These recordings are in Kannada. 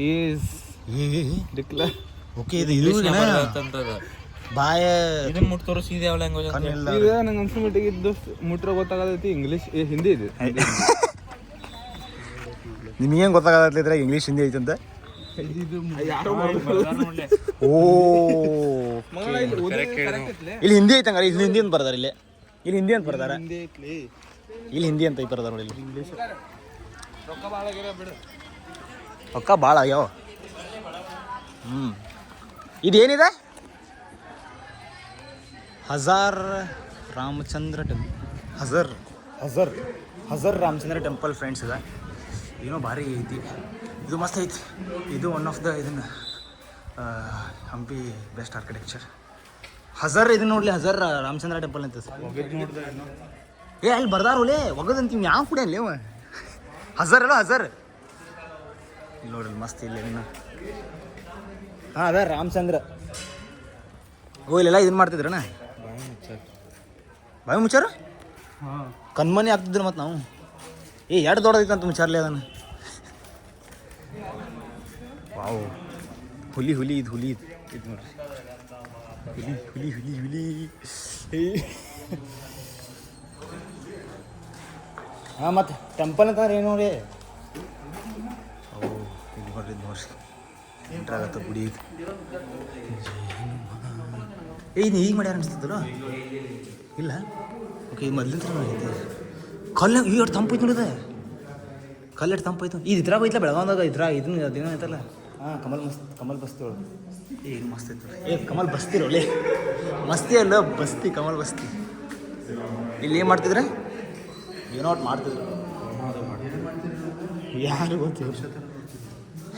ಈಸ್ ಡಿಕ್ಲೇರ್ ಓಕೆ ಇದು ಬಾಯ ಇದನ್ನ ಮುಟ್ ತೋರಿಸಿದೆ ಯಾವ ಲ್ಯಾಂಗ್ವೇಜ್ ಅಂತ ಈಗ ನಂಗೆ ಅನ್ಸ್ಮಟ್ಟಿಗೆ ಇದ್ದು ಮುಟ್ರ ಗೊತ್ತಾಗತೈತಿ ಇಂಗ್ಲೀಷ್ ಹಿಂದಿ ಇದೆ. ನಿಮಗೇನು ಗೊತ್ತಾಗತ್ತಿದ್ರೆ ಇಂಗ್ಲೀಷ್ ಹಿಂದಿ ಐತಂತ. ಓ ಇಲ್ಲಿ ಹಿಂದಿ ಐತಂಗಾರೆ. ಇಲ್ಲಿ ಹಿಂದಿ ಅಂತ ಬರ್ದಾರ. ಇಲ್ಲಿ ಹಿಂದಿ ಅಂತ ಬರ್ದಾರ. ಇಲ್ಲಿ ಹಿಂದಿ ಅಂತ ಬರ್ದಾರ ನೋಡಿ. ಇಲ್ಲಿ ರೊಕ್ಕ ಭಾಳ ಆಗ್ಯಾವ. ಇದೇನಿದೆ? Hazara Ramachandra temple. Hazara Ramachandra temple friends ಇದೆ. ಏನೋ ಭಾರಿ ಐತಿ. ಇದು ಮಸ್ತ್ ಐತಿ. ಇದು ಒನ್ ಆಫ್ ದ ಇದನ್ನು ಹಂಪಿ ಬೆಸ್ಟ್ ಆರ್ಕಿಟೆಕ್ಚರ್. ಹಜರ್ ಇದನ್ನ ನೋಡ್ಲಿ. ಹಜರ್ ರಾಮಚಂದ್ರ ಟೆಂಪಲ್ ಅಂತ ಅಲ್ಲಿ ಬರ್ದಾರ ಒಲೆ ಒಗದಂತೀವಿ. ಯಾವ ಕೂಡ ಅಲ್ಲಿ ಹಜರ್ ಅಲ್ಲ ಹಜರ್. ಇಲ್ಲಿ ನೋಡ್ರಿ ಮಸ್ತ್ ಇಲ್ಲ ಇನ್ನು. ಹಾಂ ಅದ ರಾಮಚಂದ್ರ. ಓ ಇಲ್ಲೆಲ್ಲ ಇದನ್ನ ಮಾಡ್ತಿದ್ರಣ್ಣ ಬಾಯಿ ಮುಚ್ಚಾರ. ಕಣ್ಮನಿ ಆಗ್ತಿದ್ರು ಮತ್ತು ನಾವು ಎರಡು ದೊಡ್ಡದೈತೆ ಅಂತ ಮುಚ್ಚಾರ್ಲಿ ಅದನ್ನು. ವಾವ್ ಹುಲಿ ಇದು ನೋಡ್ರಿ. ಹುಲಿ ಹಾಂ ಮತ್ತು ಟೆಂಪಲ್ ಅಂತಂದ್ರೆ ಏನು ನೋಡಿ. ಇದು ನೋಡ್ರಿ ಎಂಟ್ರಾಗತ್ತ ಗುಡಿ. ಇದು ಈಗ ಮಾಡ್ಯಾರ ಅನಿಸ್ತದಲ್ಲ. ಇಲ್ಲ ಓಕೆ ಇದು ಮೊದ್ಲಿಂದ ಐತೆ. ಕಲ್ಲು ಎಷ್ಟು ತಂಪು ಐತೆ ನೋಡಿದೆ. ಕಲ್ಲು ಎಷ್ಟು ತಂಪು ಐತು. ಇದು ಇದ್ರಾಗ ಐತಲ್ಲ ಬೆಳಗಾವ್ದಾಗ. ಇದನ್ನ ಅದೇನೋ ಐತಲ್ಲ. ಹಾಂ ಕಮಲ್ ಬಸ್ತಿ ಒಳಗೆ ಏನು ಮಸ್ತ್ ಐತೆ. ಕಮಲ್ ಬಸ್ತಿರೋಳೆ ಮಸ್ತಿ ಅಲ್ಲ ಬಸ್ತಿ. ಕಮಲ್ ಬಸ್ತಿ. ಇಲ್ಲಿ ಏನು ಮಾಡ್ತಿದ್ರೆ? ಏನೋ ಒಟ್ಟು ಮಾಡ್ತಿದ್ರು. ಯಾರು ಗೊತ್ತಿಲ್ಲ.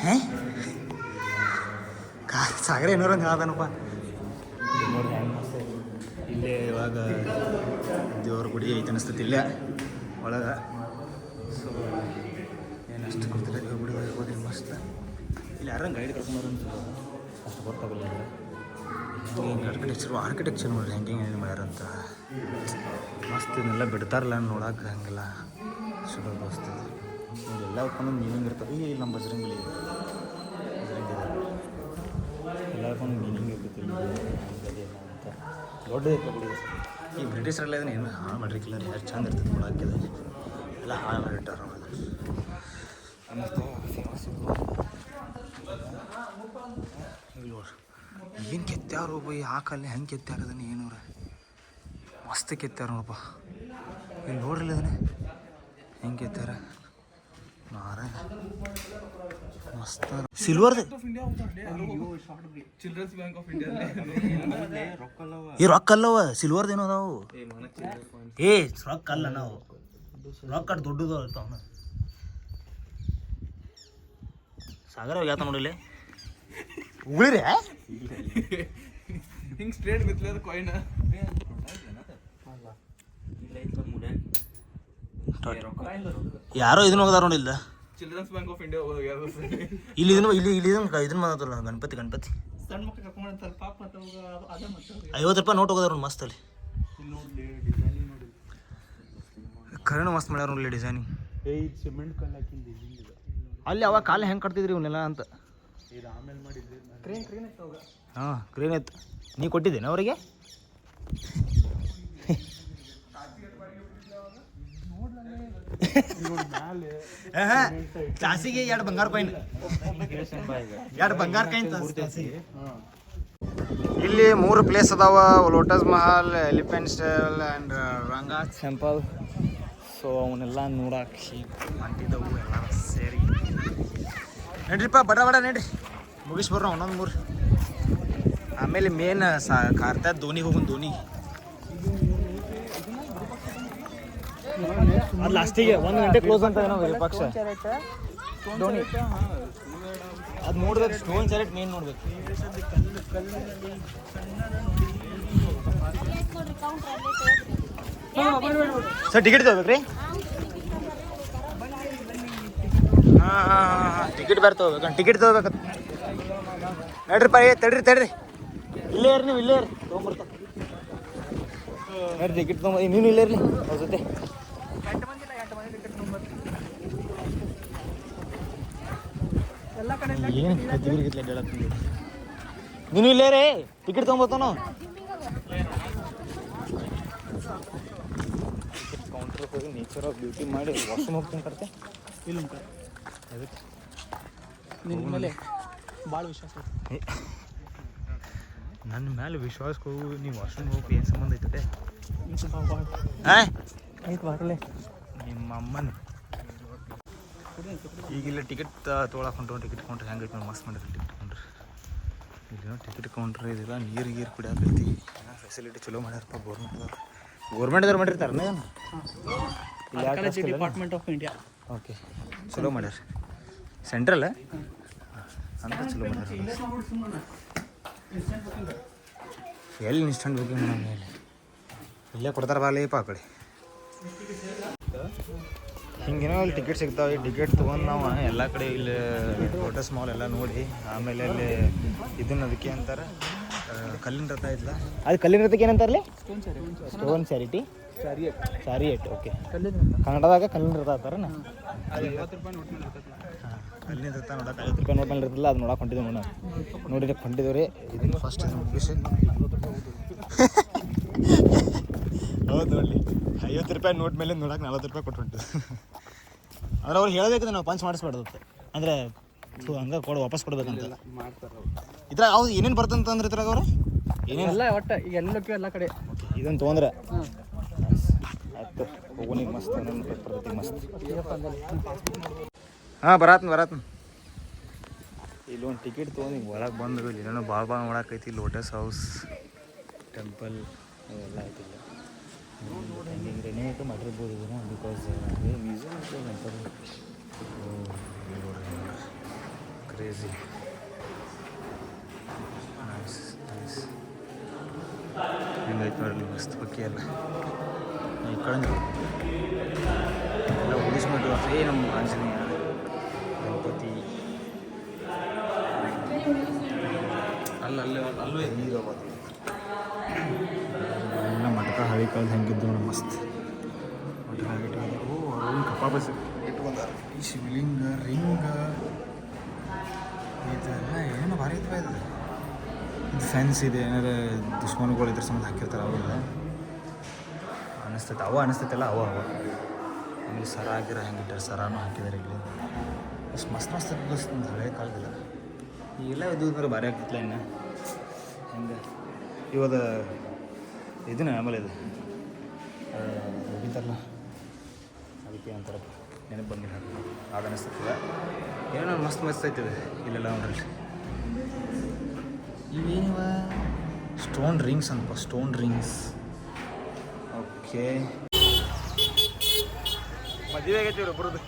ಹೇ ಸಾಗರ ಏನೋರು ಅಂತ ಹೇಳ್ತಾನಪ್ಪ. ನೋಡಿ ಹ್ಯಾಂಗೆ ಮಸ್ತ್ ಐತಿ. ಇಲ್ಲೇ ಇವಾಗ ದೇವ್ರ ಗುಡಿ ಐತೆ ಅನಿಸ್ತೈತಿ ಇಲ್ಲೇ ಒಳಗೆ. ಸೊ ಏನಷ್ಟು ಗೊತ್ತಿಲ್ಲ. ದೇವ್ರ ಗುಡಿ ಹೋಗಿ ಮಸ್ತ್. ಇಲ್ಲಿ ಯಾರಂಗೆ ಗೈಡ್ ಕರ್ಕೊಂಬರಂತ ಅಷ್ಟು ಗೊತ್ತಾಗಲ್ಲ. ಹೆಂಗೆ ಆರ್ಕಿಟೆಕ್ಚರ್ ನೋಡ್ರಿ ಹೆಂಗೆ ಏನು ಮಾಡ್ಯಾರಂತ ಮಸ್ತ್. ಇದನ್ನೆಲ್ಲ ಬಿಡ್ತಾರಲ್ಲ ನೋಡಕ್ಕೆ. ಹಂಗೆಲ್ಲ ಚಲೋ ಮಸ್ತ್ ನೋಡಿ. ಎಲ್ಲ ಒಂದೊಂದು ಮೀನಿಂಗ್ ಇರ್ತವೆ. ಈ ನಮ್ಮ ಬಜರಂಗಿ ಎಲ್ಲಕ್ಕೊಂದು ಮೀನಿಂಗ್ ಇರ್ತೈತಿ ಅಂತ. ದೊಡ್ಡ ಇರ್ತದೆ. ಈ ಬ್ರಿಟಿಷರೆಲ್ಲ ಇದನ್ನ ಏನು ಹಾಳು ಮಾಡಿರ್ಕಿಲ್ಲ. ಯಾರು ಚಂದ ಇರ್ತೈತಿ ನೋಡಕ್ಕೆ. ಎಲ್ಲ ಹಾಳು ಮಾಡಿಟ್ಟಾರ. ಫೇಮಸ್ ಏನು ಕೆತ್ತಾರು ಬೈ ಹಾಕಲ್ಲಿ ಹೆಂಗೆ ಕೆತ್ತಾರ ಅದನ್ನು ಏನೂರ ಮಸ್ತ್ ಕೆತ್ತಾರ ನೋಡಪ್ಪ. ಇಲ್ಲಿ ನೋಡ್ರಿಲ್ಲ ಅದನ್ನೇ ಹೆಂಗೆ ಕೆತ್ತಾರ ಮಾರ ಮಸ್ತ್. ಸಿಲ್ವರ್ದು ಈ ರೊಕ್ಕ ಅಲ್ಲವ. ಸಿಲ್ವರ್ದು ಏನೋ ಅದಾವು. ರೊಕ್ಕ ಅಲ್ಲ ನಾವು ರೊಕ್ಕ ಅಷ್ಟು ದೊಡ್ಡದು ಅಲ್ತಾವ. ಸಾಗರ ಹೋಗ್ಯಾತ ನೋಡಿಲ್ಲಿ ಉಳಿರಿ ಹಿಂಗೆ ಸ್ಟ್ರೇಟ್ ಬಿತ್ತಲೆ ಕಾಯಿನ ಯಾರೋ ಇದನ್ನ ಹೋಗದಾರ ನೋಡಿಲ್ಲ. ಚಿಲ್ಡ್ರನ್ಸ್ ಬ್ಯಾಂಕ್ ಆಫ್ ಇಂಡಿಯಾ ಇಲ್ಲಿ ಇದನ್ನ ಬಂದತ್ತಲ್ಲ ಗಣಪತಿ ಸಣ್ಣ ಮಕ್ಕಳು ಕರ್ಕೊಂಡ್ಬಂತಾರೆ ಪಾಪ. 50 ರೂಪಾಯಿ ನೋಟ್ ಹೋಗೋದಾರ ಮಸ್ತ್. ಅಲ್ಲಿ ಕರೆನೂ ಮಸ್ತ್ ಮಾಡ್ಯಾರ ನೋಡಲಿ ಡಿಸೈನಿಂಗ್. ಸಿಮೆಂಟ್ ಕಲ್ಲು ಹಾಕಿಂದ ಅಲ್ಲಿ ಅವಾಗ ಕಾಲು ಹೆಂಗೆ ಕಟ್ತಿದ್ರಿ ಇವನ್ನೆಲ್ಲ ಅಂತ. ಆಮೇಲೆ ಮಾಡಿದ್ದೆ ಕ್ರೇನ್ ಇತ್ತು ಅವಾಗ. ಹಾಂ ಕ್ರೇನ್ ಇತ್ತು. ನೀ ಕೊಟ್ಟಿದ್ದೇನೆ ಅವರಿಗೆ? ಕ್ಲಾಸಿಗೆ 2 ಬಂಗಾರ ಕಾಯಿನ್. 2 ಬಂಗಾರ ಕಾಯಿನ್ ಕ್ಲಾಸಿಗೆ. ಇಲ್ಲಿ 3 ಪ್ಲೇಸ್ ಅದಾವ. Lotus Mahal, elephant style and Ranga temple. So ಅವನ್ನೆಲ್ಲ ನೋಡಕ್ಕೆ ಅಂಟಿದ್ದವು ಎಲ್ಲ ಸೇರಿ ನಡ್ರಿಪ್ಪ ಬಡ ನಡ್ರಿ ಮುಗಿಸ್ಬರ್ರ ಒಂದೊಂದು 3. ಆಮೇಲೆ ಮೇನ್ ಕಾರ್ತಾದ ಧೋನಿಗೆ ಹೋಗೋಣ. ಧೋನಿ ಅದು ಲಾಸ್ಟಿಗೆ 1 ಗಂಟೆ ಕ್ಲೋಸ್ ಅಂತ ಏನೋ ವಿಪಕ್ಷ. ಧೋನಿ ಅದು ನೋಡ್ಬೇಕು. ಸ್ಟೋನ್ ಚಾಲೆಟ್ ಮೇನ್ ನೋಡ್ಬೇಕು. ಸರ್ ಟಿಕೆಟ್ ತಗೋಬೇಕ್ರಿ? ಹಾಂ ಟಿಕೆಟ್ ಬೇರೆ ತಗೋಬೇಕು. ಟಿಕೆಟ್ ತಗೋಬೇಕು ನಡ್ರಿಪ್ಪ. ತಡ್ರಿ ಇಲ್ಲೇ ಇರ್ರಿ. ನೀವು ಇಲ್ಲೇ ಇರ್ರಿ ತೊಗೊಂಬರ್ತ ನಡ್ರಿ ಟಿಕೆಟ್ ತೊಗೊಂಬ. ನೀನು ಇಲ್ಲೇ ಇರಲಿ ಅವ್ರ ಜೊತೆ. ಏನು ಕದ್ದಿಗಿರ್ಗಿತ್ಲೆ ಹೇಳತ್ತೀನಿ ನೀನು ಇಲ್ಲೇ ರೇ ಟಿಕೆಟ್ ತೊಗೊಂಬರ್ತಾನೋ ಕೌಂಟ್ರ್ ಹೋಗಿ ನೇಚರ್ ಆಫ್ ಬ್ಯೂಟಿ ಮಾಡಿ ವಾಶ್ರೂಮ್ ಹೋಗ್ತೀನಿ ಕರ್ತೆ ಇಲ್ಲ ಅದಕ್ಕೆ ನಿನ್ನ ಮೇಲೆ ಭಾಳ ವಿಶ್ವಾಸ ನನ್ನ ಮೇಲೆ ವಿಶ್ವಾಸಕ್ಕೆ ಹೋಗು ನೀವು ವಾಶ್ರೂಮ್ ಹೋಗಿ ಏನು ಸಂಬಂಧ ಐತೆ ಹಾಂ ಆಯ್ತು ಬರಲೇ ನಿಮ್ಮ ಅಮ್ಮನ ಈಗಿಲ್ಲ ಟಿಕೆಟ್ ತೊಗೊಳಕ್ಕೆ ಹೊಂಟು ಟಿಕೆಟ್ ಕೌಂಟ್ರ್ ಹೆಂಗೆ ಐತೆ ಮಸ್ತ್ ಮಾಡಿರಿ ಟಿಕೆಟ್ ಕೌಂಟ್ರ್ ಇಲ್ಲೇನೋ ಟಿಕೆಟ್ ಕೌಂಟ್ರ್ ಇದಿಲ್ಲ ನೀರು ಕುಡಿಯಾಕೈತಿ ಫೆಸಿಲಿಟಿ ಚಲೋ ಮಾಡ್ಯಾರಪ್ಪ ಗೌರ್ಮೆಂಟ್ದವ್ರು ಮಾಡಿರ್ತಾರೆ ಡಿಪಾರ್ಟ್ಮೆಂಟ್ ಆಫ್ ಇಂಡಿಯಾ ಓಕೆ ಚಲೋ ಮಾಡ್ಯಾರ ಸೆಂಟ್ರಲ್ ಅಂತ ಚಲೋ ಮಾಡ್ಯಾರ ಎಲ್ಲಿ ಇನ್ಸ್ಟಂಟ್ ಬುಕಿಂಗ್ ನಮ್ಮ ಮೇಲೆ ಇಲ್ಲೇ ಕೊಡ್ತಾರೆ ಬಾಲೇಪ ಆ ಕಡೆ ಹಿಂಗೇನೋ ಅಲ್ಲಿ ಟಿಕೆಟ್ ಸಿಗ್ತಾವೆ ಟಿಕೆಟ್ ತೊಗೊಂಡು ನಾವು ಎಲ್ಲ ಕಡೆ ಇಲ್ಲಿ ಲೋಟಸ್ ಮಾಲ್ ಎಲ್ಲ ನೋಡಿ ಆಮೇಲೆ ಅಲ್ಲಿ ಇದನ್ನ ಅದಕ್ಕೆ ಅಂತಾರೆ ಕಲ್ಲಿನ ರಥ ಐತಲ್ಲ ಅದು ಕಲ್ಲಿನ ರಥಕ್ಕೆ ಏನಂತಾರಲ್ಲ ಸ್ಟೋನ್ ಚಾರಿಟಿ ಚಾರಿಯೇಟ್ ಓಕೆ ಕನ್ನಡದಾಗ ಕಲ್ಲಿನ ರಥ ಅಂತಾರನ ಕಲ್ಲಿನ ರಥ ನೋಡಕ್ಕೆ 50 ರೂಪಾಯಿ ನೋಟ್ ಮೇಲೆ ಇರ್ತಲ್ಲ ಅದು ನೋಡಕ್ಕೆ ಹೊಂಟಿದ್ದೀವಿ ನೋಡಿದ್ರೆ ಹೊಂಟಿದ್ದೀವಿ ರೀ ಇದನ್ನು ಫಸ್ಟ್ ಮುಗಿಸಿ ಹೌದು ನೋಡಿ 50 ರೂಪಾಯಿ ನೋಟ್ ಮೇಲೆ ನೋಡಕ್ಕೆ 40 ರೂಪಾಯಿ ಕೊಟ್ಟು ಹೊಂಟಿದ್ದು ಅಂದ್ರೆ ಅವ್ರು ಹೇಳಬೇಕಂದ್ರೆ ನಾವು ಪಂಚ್ ಮಾಡಿಸ್ಬಾರ್ದು ಅಂದರೆ ಹಂಗೆ ವಾಪಸ್ ಕೊಡ್ಬೇಕಂತ ಇದ್ರಾಗ ಅವ್ರು ಏನೇನು ಬರ್ತಂತಂದ್ರೆ ಇದ್ರಾಗ ಅವ್ರು ಏನೆಲ್ಲ ಒಟ್ಟು ಈಗ ಎಲ್ಲ ಕಡೆ ಇದನ್ನು ತೊಗೊಂಡ್ರೆ ಆಯ್ತು ಹೋಗೋನಿಗೆ ಮಸ್ತ್ ಬರ್ತೈತಿ ಮಸ್ತ್ ಹಾಂ ಬರಾತ್ನ ಇಲ್ಲಿ ಒಂದು ಟಿಕೆಟ್ ತೊಗೊಂಡು ಹಿಂಗೆ ಒಳಗೆ ಬಂದು ಇಲ್ಲಿ ಏನೋ ಭಾಳ ನೋಡಕ್ಕೈತಿ ಲೋಟಸ್ ಹೌಸ್ ಟೆಂಪಲ್ ಅವೆಲ್ಲ ಐತಿಲ್ಲ ಹಿಂಗೆ ರೆನಿವೇಟ್ ಮಾಡಿರ್ಬೋದು ಇದನ್ನು ಬಿಕಾಸ್ ಮ್ಯೂಸಿಯಮ್ ಕ್ರೇಜಿ ಹಿಂಗೈತೆ ನೋಡಲಿ ಮಸ್ತ್ ಪಕ್ಕಿ ಎಲ್ಲ ಈ ಕಡೆ ಎಲ್ಲ ಉಳಿಸ್ಬಿಟ್ಟು ನಮ್ಮ ಆಂಜನೇಯ ಗಣಪತಿ ಅಲ್ಲೇ ಎಲ್ಲ ಮಟಕ ಹಳಿ ಕಾಲದ ಹೆಂಗಿದ್ದು ನೋಡಿ ಮಸ್ತ್ ಮಟಕ ಇಟ್ಕೊಂಡು ಅವ್ರನ್ನ ಕಪಾಬಸ್ ಇಟ್ಕೊಂಡಾರ ಈ ಶಿವಲಿಂಗ ರಿಂಗ ಇದೆಲ್ಲ ಏನೋ ಭಾರಿ ಇದ್ವ ಇದು ಫ್ಯಾನ್ಸ್ ಇದೆ ಏನಾರ ದುಶ್ಮನ್ಗಳು ಇದ್ರ ಸಂಬಂಧ ಹಾಕಿರ್ತಾರೆ ಅವೆಲ್ಲ ಅನಿಸ್ತೈತಲ್ಲ ಅವ ಆಮೇಲೆ ಸರ ಹಾಕಿರ ಹೆಂಗಿಟ್ಟಾರೆ ಸರಾನು ಹಾಕಿದ್ದಾರೆ ಇಲ್ಲಿ ಅಷ್ಟು ಮಸ್ತ್ ಒಂದು ಹಳೆ ಕಾಲದಿಲ್ಲ ಈಗೆಲ್ಲ ಇದು ಅಂದ್ರೆ ಭಾರಿ ಆಗ್ತಿತ್ತಲ್ಲ ಇನ್ನು ಹೆಂಗೆ ಇವಾಗ ಇದನ್ನ ಆಮೇಲೆ ಇದು ಹೋಗಿದ್ದಾರಲ್ಲ ಅದಕ್ಕೆ ಅಂತಾರಪ್ಪ ನೆನಪು ಬಂದಿಲ್ಲ ಅದು ಅನಿಸ್ತೈತಿಲ್ಲ ಏನೋ ಮಸ್ತ್ ಐತಿದೆ ಇಲ್ಲೆಲ್ಲ ನೋಡ್ರಿ ಇವೇನಿವ ಸ್ಟೋನ್ ರಿಂಗ್ಸ್ ಅನ್ಪ ಸ್ಟೋನ್ ರಿಂಗ್ಸ್ ಓಕೆ ಮದುವೆ ಆಗೈತಿ ಇವ್ರು ಒಬ್ಬರದ್ದು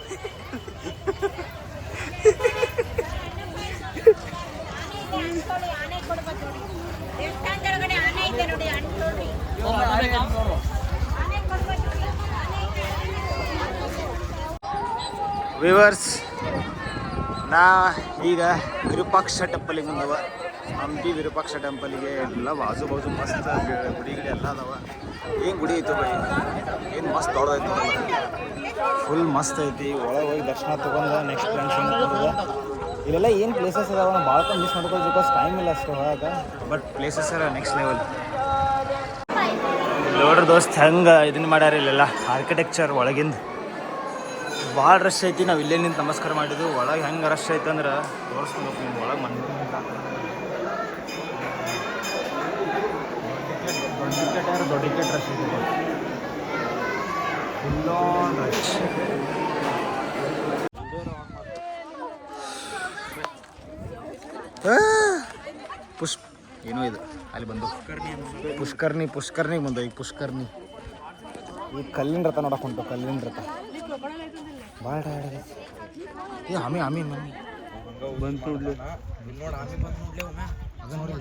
ವಿವರ್ಸ್ ನಾ ಈಗ ವಿರೂಪಾಕ್ಷ ಟೆಂಪಲಿಗೆ ಬಂದವ ಹಂಪಿ ವಿರೂಪಾಕ್ಷ ಟೆಂಪಲಿಗೆ ಎಲ್ಲ ಬಾಜು ಮಸ್ತ್ ಗುಡಿಗಳು ಎಲ್ಲ ಅದಾವ ಏನು ಗುಡಿ ಐತೆ ಬೈ ಏನು ಮಸ್ತ್ ದೊಡ್ಡದೈತೆ ಫುಲ್ ಮಸ್ತ್ ಐತಿ ಒಳಗೆ ಹೋಗಿ ದರ್ಶನ ತೊಗೊಂಡು ನೆಕ್ಸ್ಟ್ ಟೆನ್ಷನ್ ಇಲ್ಲೆಲ್ಲ ಏನು ಪ್ಲೇಸಸ್ ಅದಾವ ನಾವು ಭಾಳ ಮಿಸ್ ಮಾಡ್ಬೋದು ಬಿಕಾಸ್ ಟೈಮ್ ಇಲ್ಲ ಅಷ್ಟು ಹೋಗಾಕ ಬಟ್ ಪ್ಲೇಸಸ್ ಅರ ನೆಕ್ಸ್ಟ್ ಲೆವೆಲ್ ನೋಡ್ರಿ ದೋಸ್ತ್ ಹೆಂಗೆ ಇದನ್ನು ಮಾಡ್ಯಾರ ಇಲ್ಲೆಲ್ಲ ಆರ್ಕಿಟೆಕ್ಚರ್ ಒಳಗಿಂದ ಭಾಳ ರಶ್ ಐತಿ ನಾವು ಇಲ್ಲೇ ನಿಂತು ನಮಸ್ಕಾರ ಮಾಡಿದ್ದು ಒಳಗೆ ಹೆಂಗೆ ರಶ್ ಐತೆ ಅಂದ್ರೆ ತೋರಿಸ್ಕೊಂಡು ಹೋಗ್ತೀನಿ ಒಳಗೆ ದೊಡ್ಡ ಟಿಕೆಟ್ ರಶ್ ಐತಿ ಫುಲ್ ಆನ್ ರಶ್ ಏನೋ ಇದು ಅಲ್ಲಿ ಬಂದು ಪುಷ್ಕರ್ನಿ ಬಂದು ಈಗ ಪುಷ್ಕರ್ನಿ ಈಗ ಕಲ್ಲಿನ ರಥ ನೋಡಕ್ಕೆ ಹೊಂಟು ಕಲ್ಲಿನ ರಥ ಭಾಳ ಟೈರ್ಡ್ ಆಗೈತಿ ಆಮಿ ಬಂತು ಅದ ನೋಡಿ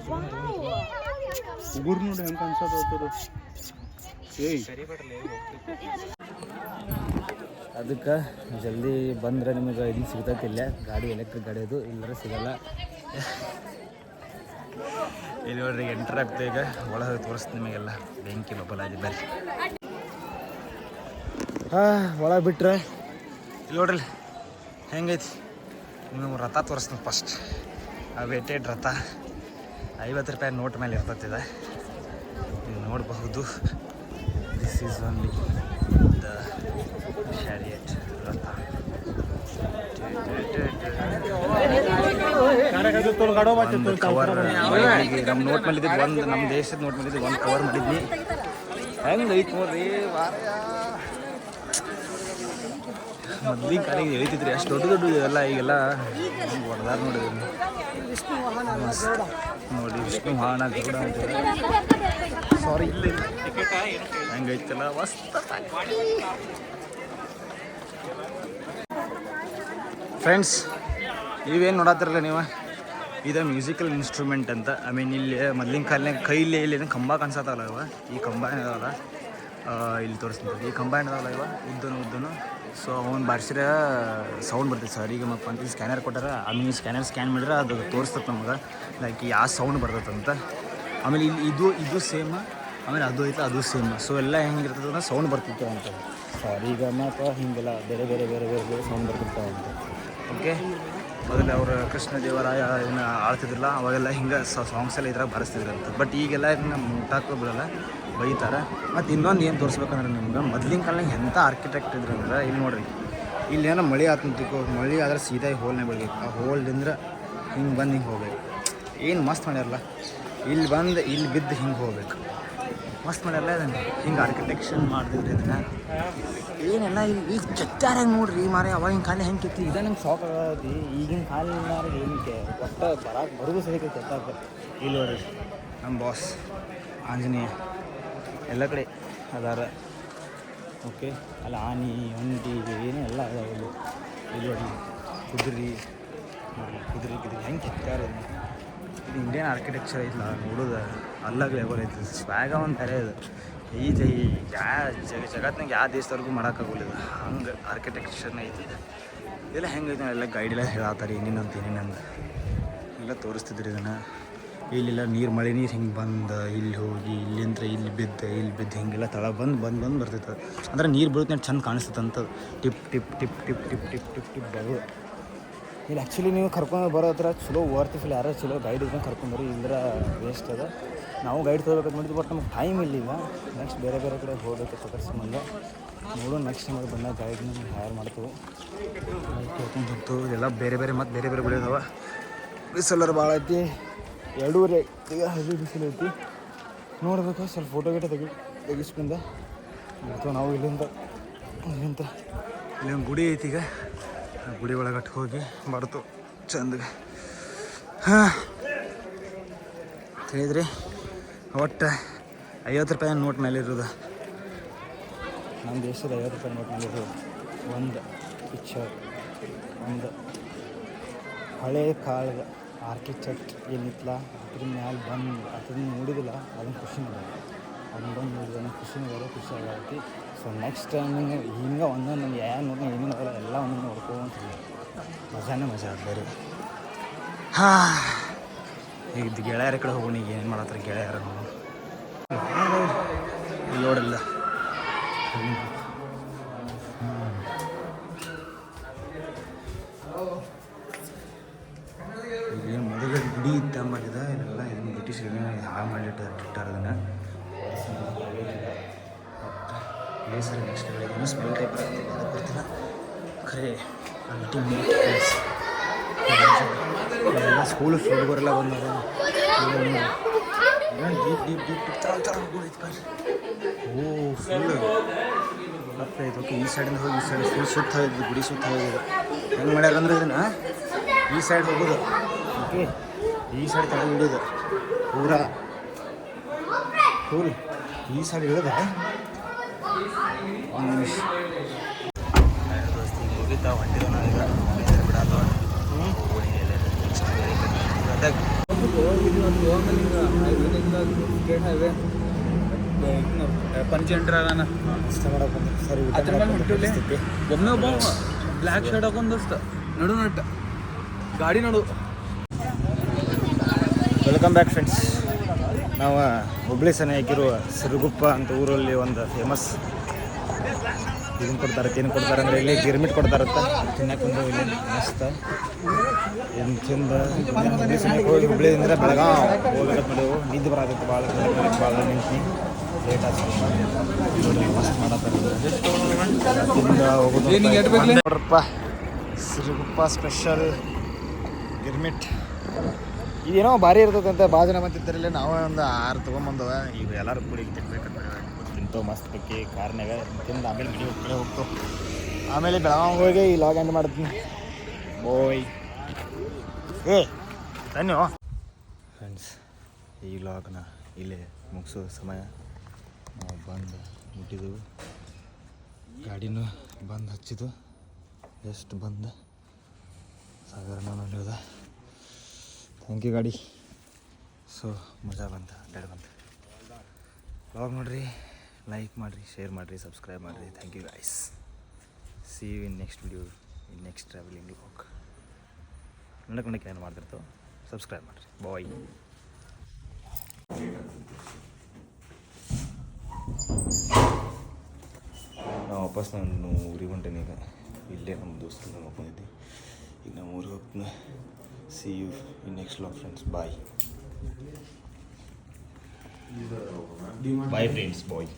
ಉಗುರು ನೋಡಿ ಹೆಂಗೆ ಅನ್ಸೋದು ಅದಕ್ಕೆ ಜಲ್ದಿ ಬಂದರೆ ನಿಮಗೆ ಇದು ಸಿಗ್ತೈತಿಲ್ಲ ಗಾಡಿ ಎಲೆಕ್ಟ್ರಿಕ್ ಗಾಡಿ ಅದು ಇಲ್ಲರ ಸಿಗಲ್ಲ ಇಲ್ಲಿ ನೋಡ್ರಿ ಎಂಟರ್ ಆಗ್ತಾ ಈಗ ಒಳಗೆ ತೋರಿಸ್ತೀನಿ ನಿಮಗೆಲ್ಲ ಬೆಂಕಿ ಬಬ್ಬಲಾಗಿ ಬರ್ರಿ ಒಳಗೆ ಬಿಟ್ರೆ ಇಲ್ಲಿ ನೋಡ್ರಿ ಹೆಂಗೈತಿ ನೀವು ರಥ ತೋರಿಸ್ತೀನಿ ಫಸ್ಟ್. ಆ ವೇಟೆಡ್ ರಥ 50 ರೂಪಾಯಿ ನೋಟ್ ಮೇಲೆ ಇರ್ತದೆ. ನೀವು ನೋಡಬಹುದು. ದಿಸ್ ಈಸ್ ಓನ್ಲಿ ದ ಶ್ಯಾರಿಯಟ್ ರಥ. ನಮ್ಮ ನೋಟ್ ಮೇಲೆ ಇದ್ದಿದ್ದು ಒಂದು, ನಮ್ಮ ದೇಶದ ನೋಟ್ ಮೇಲೆ ಇದ್ದು ಒಂದು ಕವರ್ ಮಾಡಿದ್ವಿ. ಹೆಂಗೆ ಐತೆ ನೋಡ್ರಿ ಮೊದ್ಲಿನ ಕಾಲಿಗೆ ಹೇಳ್ತಿದ್ರಿ ಅಷ್ಟು ದೊಡ್ಡ ದೊಡ್ಡ ಎಲ್ಲ ಈಗೆಲ್ಲ ಹೊಡೆದಾರ ನೋಡಿದ್ರಿ ನೋಡಿ. ವಿಷ್ಣು ವಾಹನ ಗರುಡ ಅಂತ ಸಾರಿ ಇಲ್ಲ ಹೆಂಗೈತಲ್ಲ ಮಸ್ತ್. ಫ್ರೆಂಡ್ಸ್ ಇವೇನು ನೋಡತ್ತಿರಲ್ಲ ನೀವು, ಇದು ಮ್ಯೂಸಿಕಲ್ ಇನ್ಸ್ಟ್ರೂಮೆಂಟ್ ಅಂತ. ಐ ಮೀನ್ ಇಲ್ಲಿ ಮೊದ್ಲಿನ ಕಾಲಿನಾಗ ಕೈಲಿ ಇಲ್ಲಿ ಕಂಬ ಕಾಣಿಸತ್ತಲ್ಲ ಇವ, ಈ ಕಂಬ ಏನಿದಾವಲ್ಲ ಇಲ್ಲಿ ತೋರಿಸ್ತೀನಿ. ಈ ಕಂಬ ಏನಿದಾವಲ್ಲ ಇವ ಉದ್ದನು ಸೊ ಅವ್ನು ಬಾರಿಸಿದ್ರೆ ಸೌಂಡ್ ಬರ್ತೈತೆ. ಸರ್ ಈಗ ಮಪ್ಪ ಅಂತ ಸ್ಕ್ಯಾನರ್ ಕೊಟ್ಟಾರ, ಆಮೇಲೆ ಸ್ಕ್ಯಾನ್ ಮಾಡಿದ್ರೆ ಅದು ತೋರಿಸ್ತದೆ ನಮ್ಗೆ ಲೈಕ್ ಯಾವ ಸೌಂಡ್ ಬರ್ತೈತಂತ. ಆಮೇಲೆ ಇಲ್ಲಿ ಇದು ಸೇಮ್, ಆಮೇಲೆ ಅದು ಐತೆ ಅದು ಸೇಮ್. ಸೊ ಎಲ್ಲ ಹೆಂಗಿರ್ತದೆ ಅಂದ್ರೆ ಸೌಂಡ್ ಬರ್ತಿತ್ತು ಅಂತ. ಸರ್ ಈಗ ಮಪ್ಪ ಹಿಂಗೆಲ್ಲ ಬೇರೆ ಬೇರೆ ಬೇರೆ ಬೇರೆ ಬೇರೆ ಸೌಂಡ್ ಬರ್ತಿರ್ತಾವೆ ಅಂತ. ಓಕೆ, ಮೊದಲು ಅವರು ಕೃಷ್ಣ ದೇವರಾಯ ಏನು ಆಡ್ತಿದ್ರಲ್ಲ ಅವಾಗೆಲ್ಲ ಹಿಂಗೆ ಸಾಂಗ್ಸ್ ಎಲ್ಲ ಇದ್ರಾಗ ಬಾರಿಸ್ತಿದ್ರಂತ. ಬಟ್ ಈಗೆಲ್ಲ ಇದನ್ನ ಮುಟ್ಟಾಕೋ ಬಿಡಲ್ಲ, ಬೈತಾರೆ. ಮತ್ತು ಇನ್ನೊಂದು ಏನು ತೋರಿಸ್ಬೇಕಂದ್ರೆ ನಿಮ್ಗೆ ಮೊದ್ಲಿನ ಕಾಲದಾಗ ಎಂಥ ಆರ್ಕಿಟೆಕ್ಟ್ ಇದ್ರಂದ್ರೆ ಇಲ್ಲಿ ನೋಡ್ರಿ, ಇಲ್ಲಿ ಏನೋ ಮಳೆ ಆತಂತಿಕೋ, ಮಳೆ ಆದ್ರೆ ಸೀದಾ ಈ ಹೋಲ್ನೇ ಬೆಳಗ್ಗೆ ಆ ಹೋಲ್ದಿಂದ ಹಿಂಗೆ ಬಂದು ಹಿಂಗೆ ಹೋಗ್ಬೇಕು. ಏನು ಮಸ್ತ್ ಮಾಡ್ಯಾರಲ್ಲ, ಇಲ್ಲಿ ಬಂದು ಇಲ್ಲಿ ಬಿದ್ದು ಹಿಂಗೆ ಹೋಗ್ಬೇಕು. ಮಸ್ತ್ ಮಾಡ್ಯಾರಲ್ಲ ಇದನ್ನು, ಹಿಂಗೆ ಆರ್ಕಿಟೆಕ್ಷನ್ ಮಾಡಿದ್ರೆ ಇದನ್ನು ಏನೆಲ್ಲ ಈಗ ಕೆತ್ತಾರಾಗ ನೋಡ್ರಿ ಮಾರೆ. ಅವಾಗಿನ ಕಾಲ ಹೆಂಗೆ ಕೆತ್ತಿ ಇದ ನಂಗೆ ಶಾಕ್ ಆಗತಿ. ಈಗಿನ ಕಾಲಿನಾರ ಏನಕ್ಕೆ ಒಟ್ಟ ಬರೋದು ಸರಿ ಕೆತ್ತಾಕ. ಇಲ್ಲಿ ನೋಡ್ರಿ ನಮ್ಮ ಬಾಸ್ ಆಂಜನೇಯ ಎಲ್ಲ ಕಡೆ ಅದಾರ. ಓಕೆ, ಅಲ್ಲಿ ಆನೆ ಒಂಟಿ ಏನು ಎಲ್ಲ ಅದಾವ ಇಲ್ಲಿ. ಇಲ್ಲಿ ನೋಡಿ ಕುದುರೆ ನೋಡಿ, ಕುದುರೆ ಹೆಂಗೆ ಕೆತ್ತಾರ. ಇದು ಇಂಡಿಯನ್ ಆರ್ಕಿಟೆಕ್ಚರ್ ಐತಲ್ಲ ನೋಡೋದು ಅಲ್ಲಾಗ ಲೆವೆಲ್ ಐತಿ. ಸ್ವ್ಯಾಗ ಒಂದು ಬೇರೆ ಇದು. ಈ ಜಗತ್ತಿನಾಗ ಯಾವ ದೇಶದವ್ರಿಗೂ ಮಾಡೋಕ್ಕಾಗೋಲ್ಲ ಹಂಗೆ ಆರ್ಕಿಟೆಕ್ಚರ್ನ ಐತಿ. ಇದೆಲ್ಲ ಹೆಂಗೈತೆ ಎಲ್ಲ ಗೈಡೆಲ್ಲ ಹೇಳತ್ತಾರೆ ಏನೇನಂತ ಏನೇನಂದು ಎಲ್ಲ ತೋರಿಸ್ತಿದ್ರು ಇದನ್ನು. ಇಲ್ಲೆಲ್ಲ ಮಳೆ ನೀರು ಹಿಂಗೆ ಬಂದು ಇಲ್ಲಿ ಹೋಗಿ ಇಲ್ಲಿಂದ ಇಲ್ಲಿ ಬಿದ್ದು ಹಿಂಗೆಲ್ಲ ತಳ ಬಂದು ಬರ್ತೈತೆ. ಅಂದ್ರೆ ನೀರು ಬೀಳುತ್ತೆ ಚಂದ ಕಾಣಿಸ್ತದೆ ಅಂತ. Tip tip tip tip tip tip tip tip ಬರೋದು. ಇಲ್ಲಿ ಆ್ಯಕ್ಚುಲಿ ನೀವು ಕರ್ಕೊಂಡು ಬರೋ ಹತ್ರ ಚಲೋ ವರ್ತಿಫಿಲ್ ಯಾರೋ ಚಲೋ ಗೈಡ್ ಇದ್ದಂಗೆ ಕರ್ಕೊಂಡ್ಬರಿ, ಇಲ್ಲರ ವೇಸ್ಟ್ ಅದ. ನಾವು ಗೈಡ್ ತೊಗೋಬೇಕಂತ ಮಾಡಿದ್ವಿ, ಬಟ್ ನಮ್ಗೆ ಟೈಮ್ ಇಲ್ಲ. ಈಗ ನೆಕ್ಸ್ಟ್ ಬೇರೆ ಕಡೆ ಹೋಗ್ಬೇಕು ಅದರ ಸಂಬಂಧ. ನೋಡೋಣ ನೆಕ್ಸ್ಟ್ ಟೈಮ್ ಬಂದಾಗ ಗೈಡ್ನ ಹೈರ್ ಮಾಡ್ತೀವಿ. ಕೇಳ್ಕೊಂಡು ಇದೆಲ್ಲ ಬೇರೆ ಮತ್ತು ಬೇರೆ ಬೆಳೆದವ. ಬಿಸಿಲರ ಭಾಳ ಐತಿ, 2:30 ಈಗ ಹಳ್ಳಿ ಬಿಸಿಲು ಐತಿ. ನೋಡ್ಬೇಕು ಸ್ವಲ್ಪ ಫೋಟೋ ತೆಗಿಸ್ಕೊಂಡು ಅಥವಾ ನಾವು ಇಲ್ಲಿಂದ ಇಲ್ಲಿ ಒಂದು ಗುಡಿ ಐತಿ. ಈಗ ಗುಡಿ ಒಳಗಟ್ಟು ಹೋಗಿ ಬರ್ತು ಚಂದಗೆ. ಹಾಂ ಹೇಳಿದ್ರಿ ಒಟ್ಟು 50 ರೂಪಾಯಿ ನೋಟ್ ಮೇಲೆ ಇರೋದು, ನಮ್ಮ ದೇಶದ 50 ರೂಪಾಯಿ ನೋಟ್ ಮೇಲೆ ಇರೋದು ಒಂದು ಪಿಕ್ಚರ್, ಒಂದು ಹಳೆ ಕಾಲದ ಆರ್ಕಿಟೆಕ್ಟ್ ಏನಿತ್ತಲ್ಲ ಅದ್ರ ಮ್ಯಾಲೆ ಬಂದು ಅದನ್ನು ನೋಡಿದಿಲ್ಲ, ಅದನ್ನು ಖುಷಿ ಮಾಡೋದು. ಅದನ್ನು ಬಂದು ನೋಡಿದ್ರೆ ಅದನ್ನು ಖುಷಿ ಆಗೈತಿ. ಸೊ ನೆಕ್ಸ್ಟ್ ಟೈಮ್ ಹಿಂಗೆ ಒಂದೊಂದು ಏನು ನೋಡಿ ಏನೇನು ಅವೆಲ್ಲ ಎಲ್ಲ ಒಂದೊಂದು ನೋಡ್ಕೊಂತ ಮಜಾನೇ ಮಜಾ ಬೇರೆ. ಹಾಂ, ಈಗ ಗೆಳೆಯರ ಕಡೆ ಹೋಗೋಣ. ಈಗ ಏನು ಮಾಡತ್ತಾರೆ ಗೆಳೆಯರ ನೋಡಿಲ್ಲ. ಏನು ಮೊದಲ ಗುಡಿ ಇದ್ದಂಬಾಗಿದೆ. ಇದೆಲ್ಲ ಇದನ್ನು ಬ್ರಿಟಿಷ್ ಹಾಳು ಮಾಡಿಟ್ಟಾರ ಅದನ್ನು. ಪ್ಲೇಸಲ್ಲಿ ನೆಕ್ಸ್ಟ್ ಇನ್ನೂ ಸ್ಮೆಲ್ ಟೈಪ್ ಬರ್ತಿಲ್ಲ ಖರೆ. Ultimate place. ಎಲ್ಲ ಸ್ಕೂಲ್ ಹುಡುಗರೆಲ್ಲ ಬಂದಾಗ ಡೀಪ್ ತರ ಹೋಗೋದು. ಓ ಫುಲ್ ಆಗ್ತಾಯಿತ್ತು. ಓಕೆ, ಈ ಸೈಡಿಂದ ಹೋಗಿ ಈ ಸೈಡ್ ಫುಲ್ ಸುತ್ತ ಹೋಗಿದ್ದು, ಗುಡಿ ಸುತ್ತ ಹೋಗಿದ್ದು. ಹೆಂಗೆ ಮಾಡ್ಯಾರ ಅಂದ್ರೆ ಇದನ್ನು ಈ ಸೈಡ್ ಹೋಗೋದು. ಓಕೆ, ಈ ಸೈಡ್ ತಲೆ ಹಿಡಿಯೋದು ಪೂರಾ ಫುಲ್ ಈ ಸೈಡ್ ಇಳಿದ ಒಂದು ನಿಮಿಷ ದೋಸ್ತಿಗೆ ಹೋಗಿದ್ದಾವೆ. ಹೊಂಟಿದ ನಾವೀಗ ಬಿಡಲ್ಲ ಹೈವೇ ಪಂಚೆಂಟ್ರಾಗನ ಇಷ್ಟ ಮಾಡಕ್ಕೆ ಬಂದು ಸರಿ ಅದ್ರ ಮೇಲೆ ಹೊಂಟಿವ್ಲಿ. ಒಮ್ಮೆ ಒಬ್ಬ ಬ್ಲ್ಯಾಕ್ ಶರ್ಟ್ ಹಾಕೊಂಡು ದೋಸ್ತ ನಡು ನಟ್ಟ ಗಾಡಿ ನಡು. Welcome back friends. ನಾವು ಹುಬ್ಳಿ ಸನೆ ಹಾಕಿರುವ ಸಿರುಗುಪ್ಪ ಅಂತ ಊರಲ್ಲಿ ಒಂದು ಫೇಮಸ್ ಇದನ್ನು ಕೊಡ್ತಾರೆ. ಏನು ಕೊಡ್ತಾರೆ ಅಂದರೆ ಇಲ್ಲಿ ಗಿರ್ಮಿಟ್ ಕೊಡ್ತಾರಂತ ತಿನ್ನಕ್ಕೆ ಒಂದು ಇಲ್ಲಿ ಮಸ್ತ್. ಎಂತಿಂದ ಹುಬ್ಳಿಯಿಂದ ಬೆಳಗಾವ್ ಹೋಗ್ಬೇಕು ನೋಡು. ನಿದ್ದೆ ಬರತ್ತೈತೆ ಭಾಳ ನಿಂತು ಲೇಟ್ ಆಗ್ತದೆ. ಮಸ್ತ್ ಮಾಡತ್ತಾರೆ ನೋಡ್ರಪ್ಪ. ಸಿರುಗುಪ್ಪ ಸ್ಪೆಷಲ್ ಗಿರ್ಮಿಟ್ ಇದೇನೋ ಭಾರಿ ಇರ್ತದೆ ಅಂತ ಭಾಳ ಜನ ಬಂತಿರ್ತಾರಲ್ಲ. ನಾವು ಒಂದು 6 ತೊಗೊಂಬಂದವ. ಈಗ ಎಲ್ಲರೂ ಕೂಡಿ ತಿನ್ಬೇಕಂತ ತಿಂತೋ ಮಸ್ತ್ ಬೇಕಿ ಕಾರ್ನಾಗ ತಿಂದು ಆಮೇಲೆ ಮನೆ ಹೋಗ್ತಾವೆ. ಆಮೇಲೆ ಬೆಳಗಾವಿ ಹೋಗಿ ಈ ಲಾಗ್ ಎಂಡ್ ಮಾಡ್ತೀನಿ. ಓಯ್ ಏ ಧನ್ಯೋ ಫ್ರೆಂಡ್ಸ್, ಈ ಲಾಗ್ನ ಇಲ್ಲೇ ಮುಗಿಸೋ ಸಮಯ. ನಾವು ಬಂದು ಮುಟ್ಟಿದೆವು, ಗಾಡಿನೂ ಬಂದು ಹಚ್ಚಿದ್ದು. ಎಷ್ಟು ಬಂದು ಸಾಗರನ ನೋಡಿದ. ಥ್ಯಾಂಕ್ ಯು ಗಾಡಿ. ಸೊ ಮಜಾ ಬಂತು, ಅಡ್ಡಾಡಿ ಬಂತು. ಲಾಗ್ ನೋಡಿರಿ, ಲೈಕ್ ಮಾಡಿರಿ, ಶೇರ್ ಮಾಡಿರಿ, ಸಬ್ಸ್ಕ್ರೈಬ್ ಮಾಡಿರಿ. Thank you guys. See you in next video, in next travelling log. ನೋಡಕ್ಕೆ ಏನು ಮಾಡ್ತಿರ್ತಾವೆ. ಸಬ್ಸ್ಕ್ರೈಬ್ ಮಾಡಿರಿ. ಬಾಯ್. ನಾವು ವಾಪಸ್ ನಾನು ಊರಿಗೆ ಹೊಂಟೇನೆ. ಈಗ ಇಲ್ಲೇ ನಮ್ಮ ದೋಸ್ತರು ನೋಡ್ಕೊಂಡಿದ್ದೆ. ಈಗ ನಾವು ಊರಿಗೆ ಹೋಗ್ತೀನಿ. See you in next log friends. Bye bye friends. Bye.